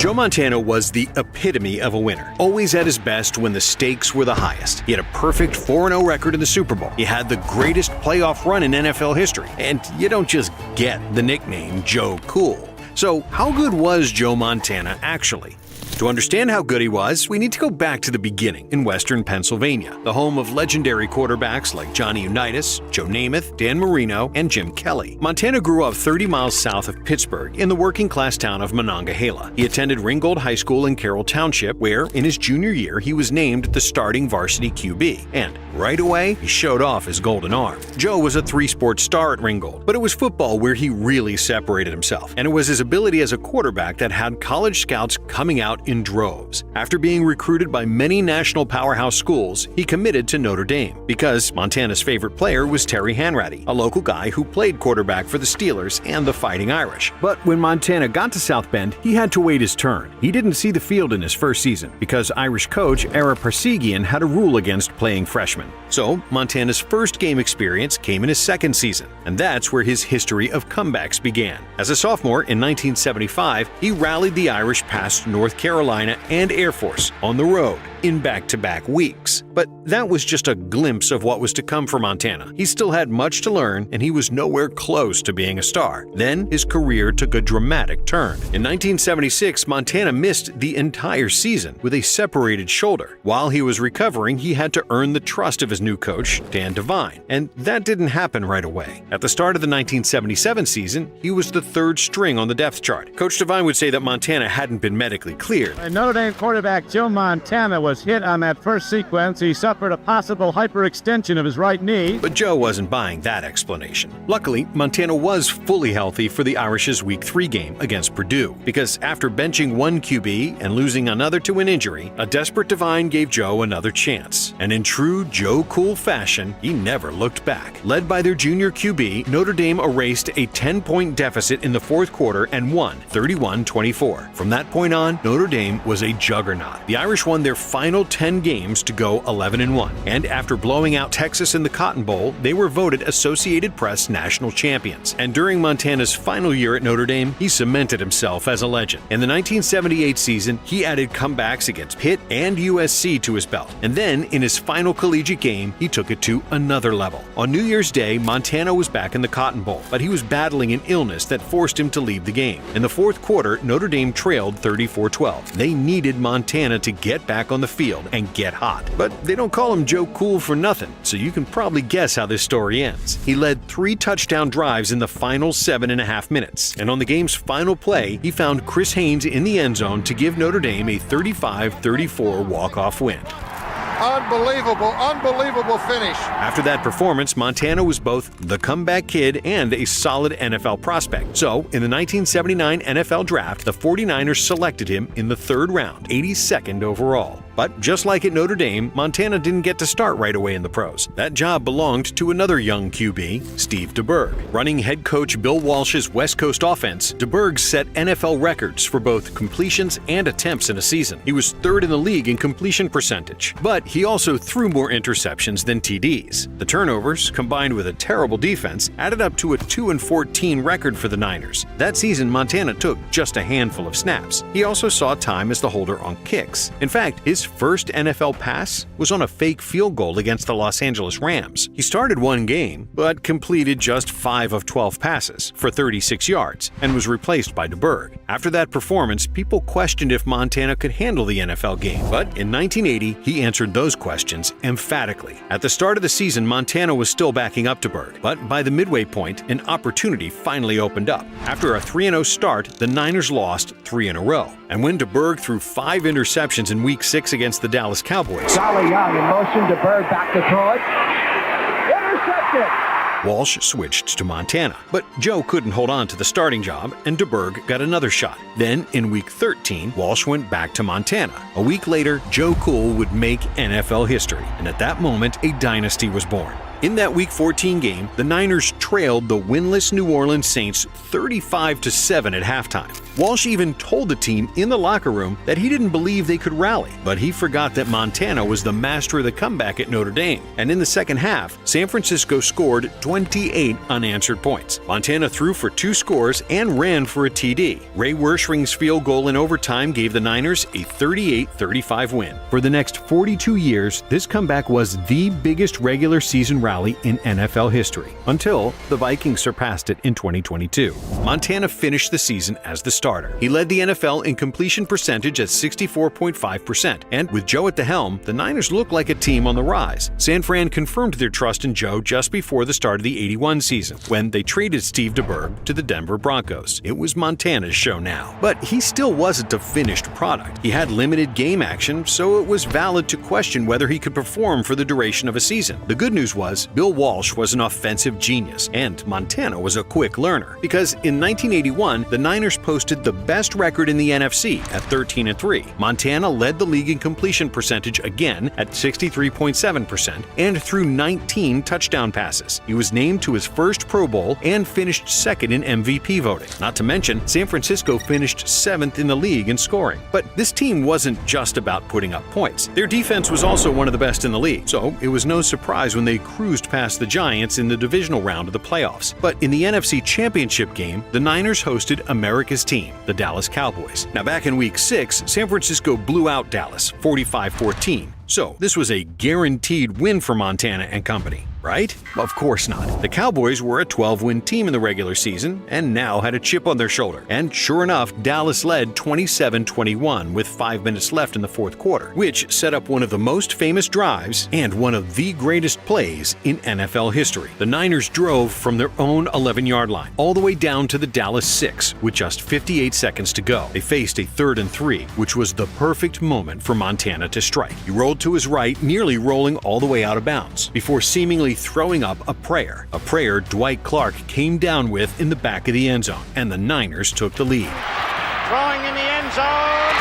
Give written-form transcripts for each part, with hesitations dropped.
Joe Montana was the epitome of a winner, always at his best when the stakes were the highest. He had a perfect 4-0 record in the Super Bowl. He had the greatest playoff run in NFL history. And you don't just get the nickname Joe Cool. So how good was Joe Montana actually? To understand how good he was, we need to go back to the beginning in western Pennsylvania, the home of legendary quarterbacks like Johnny Unitas, Joe Namath, Dan Marino, and Jim Kelly. Montana grew up 30 miles south of Pittsburgh in the working-class town of Monongahela. He attended Ringgold High School in Carroll Township, where, in his junior year, he was named the starting varsity QB. And right away, he showed off his golden arm. Joe was a three-sport star at Ringgold, but it was football where he really separated himself. And it was his ability as a quarterback that had college scouts coming out in droves. After being recruited by many national powerhouse schools, he committed to Notre Dame because Montana's favorite player was Terry Hanratty, a local guy who played quarterback for the Steelers and the Fighting Irish. But when Montana got to South Bend, he had to wait his turn. He didn't see the field in his first season because Irish coach Ara Parsegian had a rule against playing freshmen. So Montana's first game experience came in his second season, and that's where his history of comebacks began. As a sophomore in 1975, he rallied the Irish past North Carolina and Air Force on the road in back-to-back weeks. But that was just a glimpse of what was to come for Montana. He still had much to learn, and he was nowhere close to being a star. Then his career took a dramatic turn. In 1976, Montana missed the entire season with a separated shoulder. While he was recovering, he had to earn the trust of his new coach, Dan Devine, and that didn't happen right away. At the start of the 1977 season, he was the third string on the depth chart. Coach Devine would say that Montana hadn't been medically cleared. Notre Dame quarterback Joe Montana was hit on that first sequence. He suffered a possible hyperextension of his right knee. But Joe wasn't buying that explanation. Luckily, Montana was fully healthy for the Irish's Week 3 game against Purdue, because after benching one QB and losing another to an injury, a desperate Devine gave Joe another chance. And in true Joe Cool fashion, he never looked back. Led by their junior QB, Notre Dame erased a 10-point deficit in the fourth quarter and won 31-24. From that point on, Notre Dame was a juggernaut. The Irish won their final 10 games to go 11-1, and after blowing out Texas in the Cotton Bowl, they were voted Associated Press national champions. And during Montana's final year at Notre Dame, he cemented himself as a legend. In the 1978 season, he added comebacks against Pitt and USC to his belt. And then, in his final collegiate game, he took it to another level. On New Year's Day, Montana was back in the Cotton Bowl, but he was battling an illness that forced him to leave the game. In the fourth quarter, Notre Dame trailed 34-12. They needed Montana to get back on the field and get hot. But they don't call him Joe Cool for nothing, so you can probably guess how this story ends. He led 3 touchdown drives in the final 7.5 minutes, and on the game's final play, he found Chris Haynes in the end zone to give Notre Dame a 35-34 walk-off win. Unbelievable finish. After that performance, Montana was both the comeback kid and a solid NFL prospect. So, in the 1979 NFL Draft, the 49ers selected him in the third round, 82nd overall. But just like at Notre Dame, Montana didn't get to start right away in the pros. That job belonged to another young QB, Steve DeBerg. Running head coach Bill Walsh's West Coast offense, DeBerg set NFL records for both completions and attempts in a season. He was third in the league in completion percentage, but he also threw more interceptions than TDs. The turnovers, combined with a terrible defense, added up to a 2-14 record for the Niners. That season, Montana took just a handful of snaps. He also saw time as the holder on kicks. In fact, his first NFL pass was on a fake field goal against the Los Angeles Rams. He started one game, but completed just 5 of 12 passes for 36 yards and was replaced by DeBerg. After that performance, people questioned if Montana could handle the NFL game, but in 1980, he answered those questions emphatically. At the start of the season, Montana was still backing up DeBerg, but by the midway point, an opportunity finally opened up. After a 3-0 start, the Niners lost 3 in a row. And when DeBerg threw 5 interceptions in Week 6 against the Dallas Cowboys, Solly Young in motion, DeBerg back to throw it. Intercepted! Walsh switched to Montana, but Joe couldn't hold on to the starting job, and DeBerg got another shot. Then, in Week 13, Walsh went back to Montana. A week later, Joe Cool would make NFL history, and at that moment, a dynasty was born. In that Week 14 game, the Niners trailed the winless New Orleans Saints 35-7 at halftime. Walsh even told the team in the locker room that he didn't believe they could rally, but he forgot that Montana was the master of the comeback at Notre Dame. And in the second half, San Francisco scored 28 unanswered points. Montana threw for 2 scores and ran for a TD. Ray Werschring's field goal in overtime gave the Niners a 38-35 win. For the next 42 years, this comeback was the biggest regular season rally in NFL history, until the Vikings surpassed it in 2022. Montana finished the season as the starter. He led the NFL in completion percentage at 64.5%, and with Joe at the helm, the Niners looked like a team on the rise. San Fran confirmed their trust in Joe just before the start of the '81 season, when they traded Steve DeBerg to the Denver Broncos. It was Montana's show now. But he still wasn't a finished product. He had limited game action, so it was valid to question whether he could perform for the duration of a season. The good news was, Bill Walsh was an offensive genius, and Montana was a quick learner. Because in 1981, the Niners posted the best record in the NFC at 13-3. Montana led the league in completion percentage again at 63.7% and threw 19 touchdown passes. He was named to his first Pro Bowl and finished second in MVP voting. Not to mention, San Francisco finished 7th in the league in scoring. But this team wasn't just about putting up points. Their defense was also one of the best in the league, so it was no surprise when they cruised past the Giants in the divisional round of the playoffs. But in the NFC Championship game, the Niners hosted America's team, the Dallas Cowboys. Now, back in Week 6, San Francisco blew out Dallas 45-14. So this was a guaranteed win for Montana and company, right? Of course not. The Cowboys were a 12-win team in the regular season and now had a chip on their shoulder. And sure enough, Dallas led 27-21 with 5 minutes left in the fourth quarter, which set up one of the most famous drives and one of the greatest plays in NFL history. The Niners drove from their own 11-yard line all the way down to the Dallas 6 with just 58 seconds to go. They faced a 3rd and 3, which was the perfect moment for Montana to strike. He rolled to his right, nearly rolling all the way out of bounds, before seemingly throwing up a prayer Dwight Clark came down with in the back of the end zone, and the Niners took the lead. Throwing in the end zone.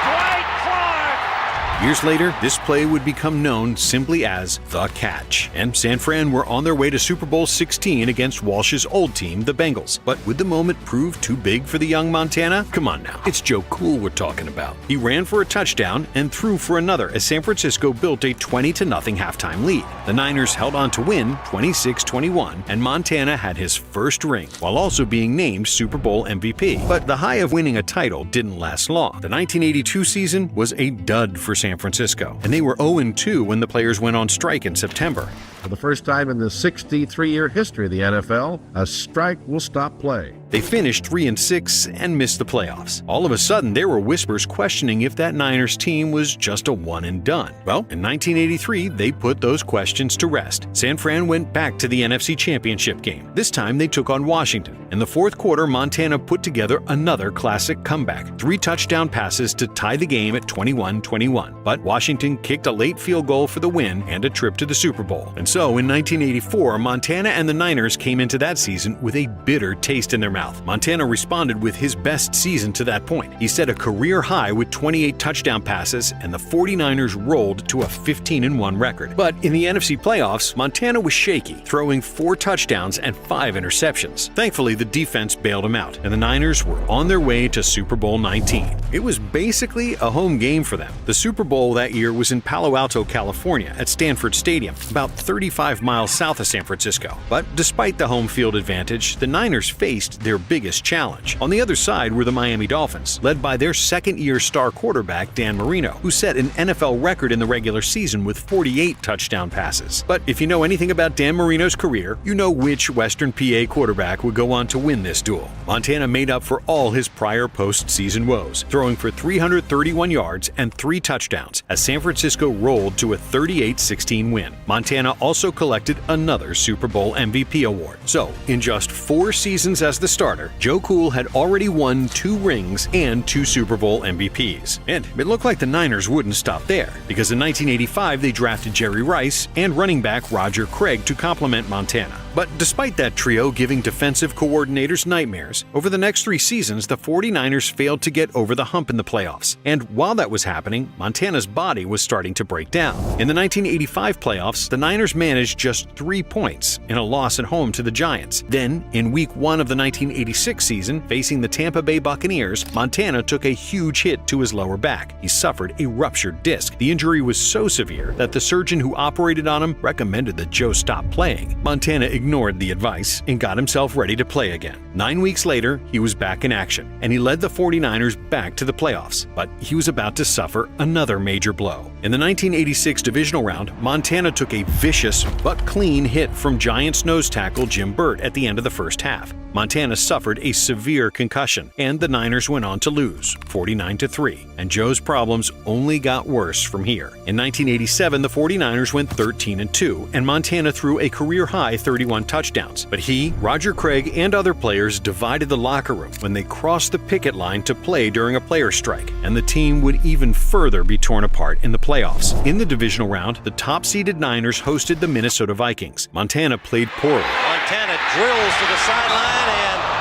Dwight Clark. Years later, this play would become known simply as The Catch, and San Fran were on their way to Super Bowl 16 against Walsh's old team, the Bengals. But would the moment prove too big for the young Montana? Come on now, it's Joe Cool we're talking about. He ran for a touchdown and threw for another as San Francisco built a 20-0 halftime lead. The Niners held on to win 26-21, and Montana had his first ring, while also being named Super Bowl MVP. But the high of winning a title didn't last long. The 1982 season was a dud for San Francisco, and they were 0-2 when the players went on strike in September. For the first time in the 63-year history of the NFL, a strike will stop play. They finished 3-6 and missed the playoffs. All of a sudden, there were whispers questioning if that Niners team was just a one and done. Well, in 1983, they put those questions to rest. San Fran went back to the NFC Championship game. This time, they took on Washington. In the fourth quarter, Montana put together another classic comeback. 3 touchdown passes to tie the game at 21-21. But Washington kicked a late field goal for the win and a trip to the Super Bowl. And so, in 1984, Montana and the Niners came into that season with a bitter taste in their mouth. Montana responded with his best season to that point. He set a career high with 28 touchdown passes, and the 49ers rolled to a 15-1 record. But in the NFC playoffs, Montana was shaky, throwing 4 touchdowns and 5 interceptions. Thankfully, the defense bailed him out, and the Niners were on their way to Super Bowl 19. It was basically a home game for them. The Super Bowl that year was in Palo Alto, California, at Stanford Stadium, about 35 miles south of San Francisco. But despite the home field advantage, the Niners faced their biggest challenge. On the other side were the Miami Dolphins, led by their second-year star quarterback Dan Marino, who set an NFL record in the regular season with 48 touchdown passes. But if you know anything about Dan Marino's career, you know which Western PA quarterback would go on to win this duel. Montana made up for all his prior postseason woes, throwing for 331 yards and 3 touchdowns as San Francisco rolled to a 38-16 win. Montana also collected another Super Bowl MVP award. So, in just 4 seasons as the starter, Joe Cool had already won 2 rings and 2 Super Bowl MVPs. And it looked like the Niners wouldn't stop there, because in 1985 they drafted Jerry Rice and running back Roger Craig to complement Montana. But despite that trio giving defensive coordinators nightmares, over the next 3 seasons, the 49ers failed to get over the hump in the playoffs. And while that was happening, Montana's body was starting to break down. In the 1985 playoffs, the Niners managed just 3 points in a loss at home to the Giants. Then, in Week 1 of the 1986 season, facing the Tampa Bay Buccaneers, Montana took a huge hit to his lower back. He suffered a ruptured disc. The injury was so severe that the surgeon who operated on him recommended that Joe stop playing. Montana ignored the advice and got himself ready to play again. 9 weeks later, he was back in action, and he led the 49ers back to the playoffs. But he was about to suffer another major blow. In the 1986 divisional round, Montana took a vicious but clean hit from Giants nose tackle Jim Burt at the end of the first half. Montana suffered a severe concussion, and the Niners went on to lose, 49-3, and Joe's problems only got worse from here. In 1987, the 49ers went 13-2, and Montana threw a career-high 31 touchdowns. But he, Roger Craig, and other players divided the locker room when they crossed the picket line to play during a player strike, and the team would even further be torn apart in the playoffs. In the divisional round, the top-seeded Niners hosted the Minnesota Vikings. Montana played poorly. Montana drills to the sideline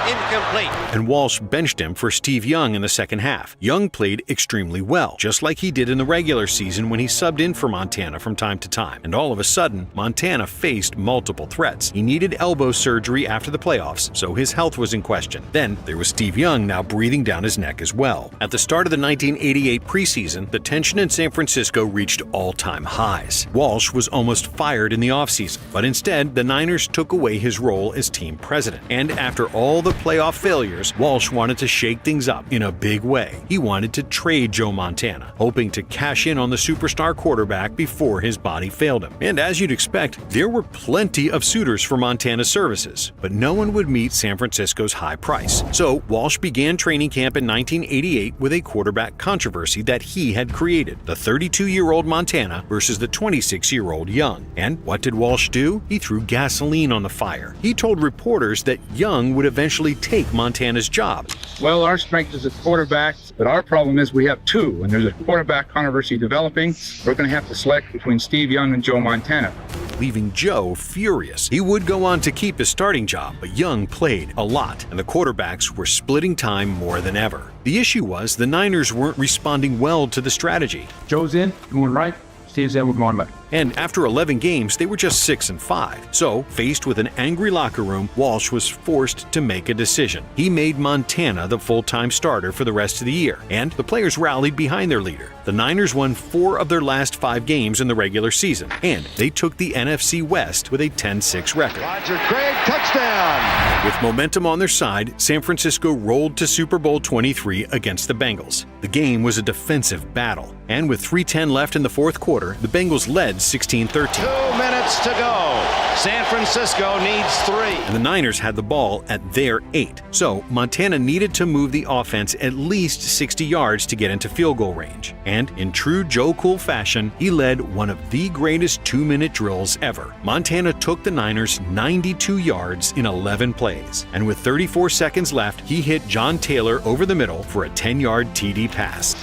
and incomplete. And Walsh benched him for Steve Young in the second half. Young played extremely well, just like he did in the regular season when he subbed in for Montana from time to time. And all of a sudden, Montana faced multiple threats. He needed elbow surgery after the playoffs, so his health was in question. Then there was Steve Young now breathing down his neck as well. At the start of the 1988 preseason, the tension in San Francisco reached all-time highs. Walsh was almost fired in the offseason, but instead, the Niners took away his role as team president. And after all the playoff failures, Walsh wanted to shake things up in a big way. He wanted to trade Joe Montana, hoping to cash in on the superstar quarterback before his body failed him. And as you'd expect, there were plenty of suitors for Montana's services, but no one would meet San Francisco's high price. So Walsh began training camp in 1988 with a quarterback controversy that he had created: the 32-year-old Montana versus the 26-year-old Young. And what did Walsh do? He threw gasoline on the fire. He told reporters that Young would eventually take Montana's job. Well, our strength is at quarterback, but our problem is we have 2, and there's a quarterback controversy developing. We're going to have to select between Steve Young and Joe Montana. Leaving Joe furious. He would go on to keep his starting job, but Young played a lot, and the quarterbacks were splitting time more than ever. The issue was the Niners weren't responding well to the strategy. Joe's in, going right. Steve's in, we're going left. And after 11 games, they were just 6-5. So, faced with an angry locker room, Walsh was forced to make a decision. He made Montana the full-time starter for the rest of the year, and the players rallied behind their leader. The Niners won 4 of their last 5 games in the regular season, and they took the NFC West with a 10-6 record. Roger Craig, touchdown! With momentum on their side, San Francisco rolled to Super Bowl 23 against the Bengals. The game was a defensive battle, and with 3:10 left in the fourth quarter, the Bengals led 16-13. 2 minutes to go. San Francisco needs 3. And the Niners had the ball at their 8. So Montana needed to move the offense at least 60 yards to get into field goal range. And in true Joe Cool fashion, he led one of the greatest 2-minute drills ever. Montana took the Niners 92 yards in 11 plays. And with 34 seconds left, he hit John Taylor over the middle for a 10-yard TD pass.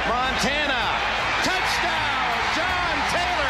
Montana, touchdown, John Taylor!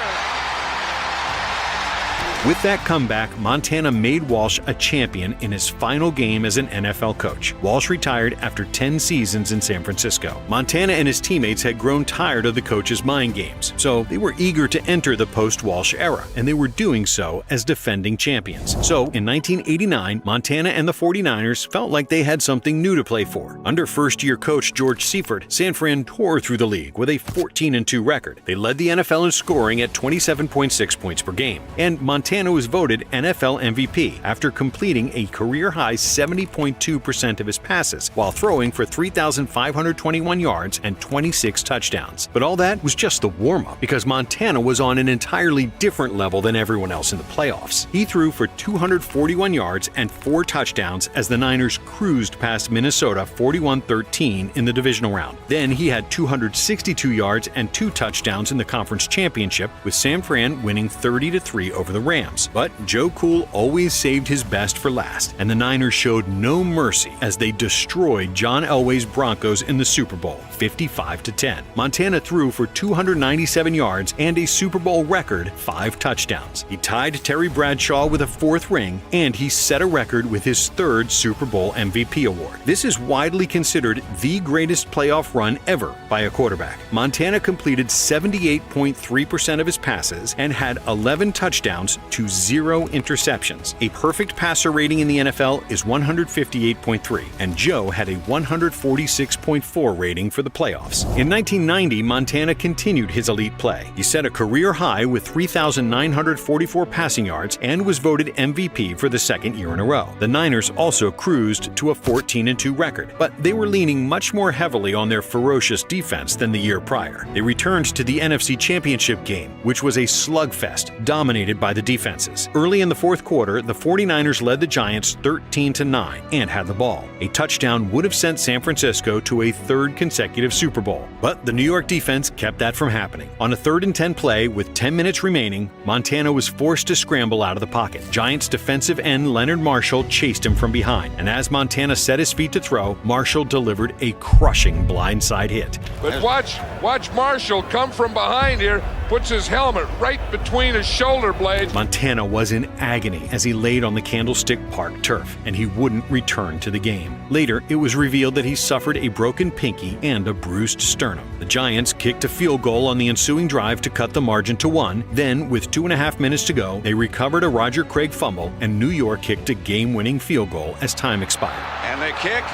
With that comeback, Montana made Walsh a champion in his final game as an NFL coach. Walsh retired after 10 seasons in San Francisco. Montana and his teammates had grown tired of the coach's mind games, so they were eager to enter the post-Walsh era, and they were doing so as defending champions. So, in 1989, Montana and the 49ers felt like they had something new to play for. Under first-year coach George Seifert, San Fran tore through the league with a 14-2 record. They led the NFL in scoring at 27.6 points per game, and Montana was voted NFL MVP after completing a career-high 70.2% of his passes while throwing for 3,521 yards and 26 touchdowns. But all that was just the warm-up, because Montana was on an entirely different level than everyone else in the playoffs. He threw for 241 yards and 4 touchdowns as the Niners cruised past Minnesota 41-13 in the divisional round. Then he had 262 yards and 2 touchdowns in the conference championship, with San Fran winning 30-3 over the Rams. Rams. But Joe Cool always saved his best for last, and the Niners showed no mercy as they destroyed John Elway's Broncos in the Super Bowl, 55-10. Montana threw for 297 yards and a Super Bowl record 5 touchdowns. He tied Terry Bradshaw with a 4th ring, and he set a record with his 3rd Super Bowl MVP award. This is widely considered the greatest playoff run ever by a quarterback. Montana completed 78.3% of his passes and had 11 touchdowns to 0 interceptions. A perfect passer rating in the NFL is 158.3, and Joe had a 146.4 rating for the playoffs. In 1990, Montana continued his elite play. He set a career high with 3,944 passing yards and was voted MVP for the 2nd year in a row. The Niners also cruised to a 14-2 record, but they were leaning much more heavily on their ferocious defense than the year prior. They returned to the NFC Championship game, which was a slugfest dominated by the defenses. Early in the 4th quarter, the 49ers led the Giants 13-9 and had the ball. A touchdown would have sent San Francisco to a 3rd consecutive Super Bowl, but the New York defense kept that from happening. On a 3rd and 10 play with 10 minutes remaining, Montana was forced to scramble out of the pocket. Giants defensive end Leonard Marshall chased him from behind, and as Montana set his feet to throw, Marshall delivered a crushing blindside hit. But watch Marshall come from behind here, puts his helmet right between his shoulder blades. Montana was in agony as he laid on the Candlestick Park turf, and he wouldn't return to the game. Later, it was revealed that he suffered a broken pinky and a bruised sternum. The Giants kicked a field goal on the ensuing drive to cut the margin to 1. Then, with 2.5 minutes to go, they recovered a Roger Craig fumble, and New York kicked a game-winning field goal as time expired. And the kick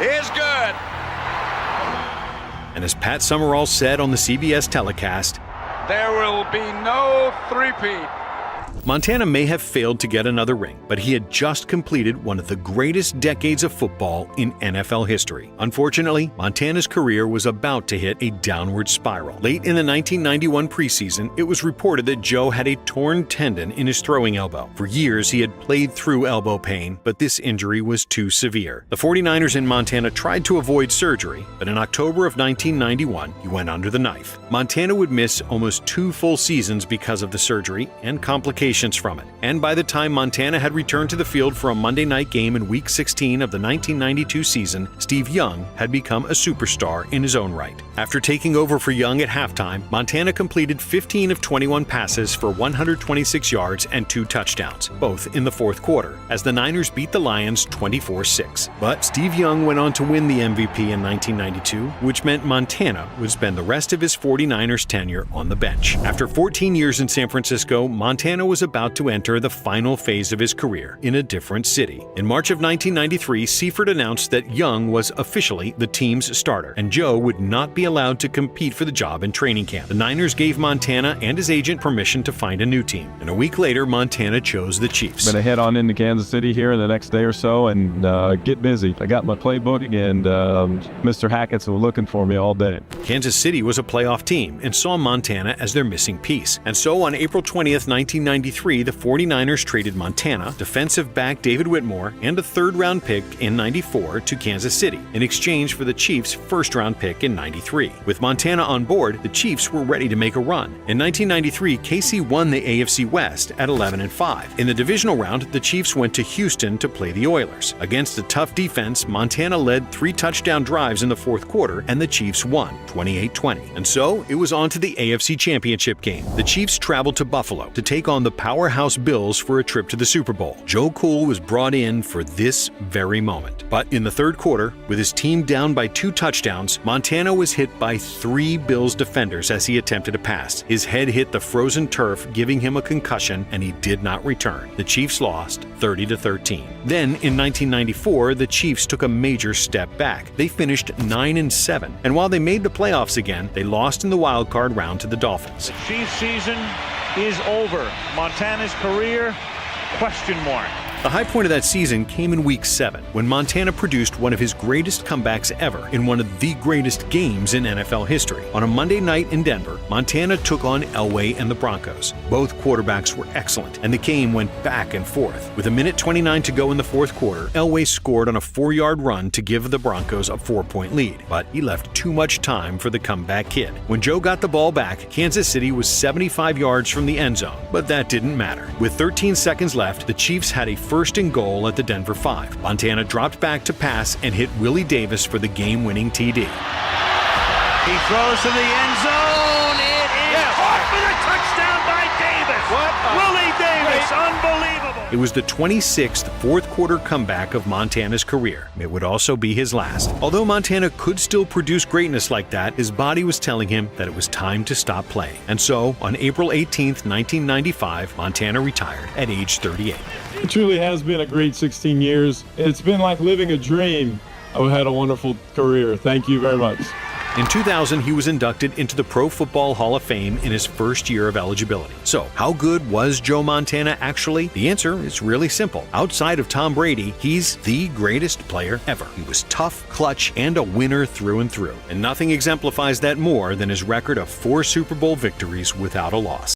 is good. And as Pat Summerall said on the CBS telecast, There will be no three-peat. Montana may have failed to get another ring, but he had just completed one of the greatest decades of football in NFL history. Unfortunately, Montana's career was about to hit a downward spiral. Late in the 1991 preseason, it was reported that Joe had a torn tendon in his throwing elbow. For years, he had played through elbow pain, but this injury was too severe. The 49ers in Montana tried to avoid surgery, but in October of 1991, he went under the knife. Montana would miss almost 2 full seasons because of the surgery and complications from it. And by the time Montana had returned to the field for a Monday night game in Week 16 of the 1992 season, Steve Young had become a superstar in his own right. After taking over for Young at halftime, Montana completed 15 of 21 passes for 126 yards and 2 touchdowns, both in the 4th quarter, as the Niners beat the Lions 24-6. But Steve Young went on to win the MVP in 1992, which meant Montana would spend the rest of his 49ers tenure on the bench. After 14 years in San Francisco, Montana was about to enter the final phase of his career in a different city. In March of 1993, Seifert announced that Young was officially the team's starter, and Joe would not be allowed to compete for the job in training camp. The Niners gave Montana and his agent permission to find a new team, and a week later, Montana chose the Chiefs. I'm going to head on into Kansas City here in the next day or so and get busy. I got my playbook, and Mr. Hackett's looking for me all day. Kansas City was a playoff team and saw Montana as their missing piece. And so on April 20th, 1993, the 49ers traded Montana, defensive back David Whitmore, and a 3rd-round pick in 94 to Kansas City in exchange for the Chiefs' 1st-round pick in 93. With Montana on board, the Chiefs were ready to make a run. In 1993, KC won the AFC West at 11-5. In the divisional round, the Chiefs went to Houston to play the Oilers. Against a tough defense, Montana led 3 touchdown drives in the 4th quarter, and the Chiefs won 28-20. And so, it was on to the AFC Championship game. The Chiefs traveled to Buffalo to take on the powerhouse Bills for a trip to the Super Bowl. Joe Cool was brought in for this very moment. But in the 3rd quarter, with his team down by 2 touchdowns, Montana was hit by 3 Bills defenders as he attempted a pass. His head hit the frozen turf, giving him a concussion, and he did not return. The Chiefs lost 30-13. Then, in 1994, the Chiefs took a major step back. They finished 9-7, and while they made the playoffs again, they lost in the wild card round to the Dolphins. Chiefs season is over. Montana's career, question mark. The high point of that season came in Week 7, when Montana produced one of his greatest comebacks ever in one of the greatest games in NFL history. On a Monday night in Denver, Montana took on Elway and the Broncos. Both quarterbacks were excellent, and the game went back and forth. With 1:29 to go in the fourth quarter, Elway scored on a 4-yard run to give the Broncos a 4-point lead, but he left too much time for the comeback kid. When Joe got the ball back, Kansas City was 75 yards from the end zone, but that didn't matter. With 13 seconds left, the Chiefs had a 1st and goal at the Denver 5. Montana dropped back to pass and hit Willie Davis for the game-winning TD. He throws to the end zone. It is caught for the touchdown by Davis. Willie Davis, unbelievable. It was the 26th fourth-quarter comeback of Montana's career. It would also be his last. Although Montana could still produce greatness like that, his body was telling him that it was time to stop playing. And so, on April 18, 1995, Montana retired at age 38. It truly has been a great 16 years. It's been like living a dream. I've had a wonderful career. Thank you very much. In 2000, he was inducted into the Pro Football Hall of Fame in his first year of eligibility. So, how good was Joe Montana actually? The answer is really simple. Outside of Tom Brady, he's the greatest player ever. He was tough, clutch, and a winner through and through. And nothing exemplifies that more than his record of 4 Super Bowl victories without a loss.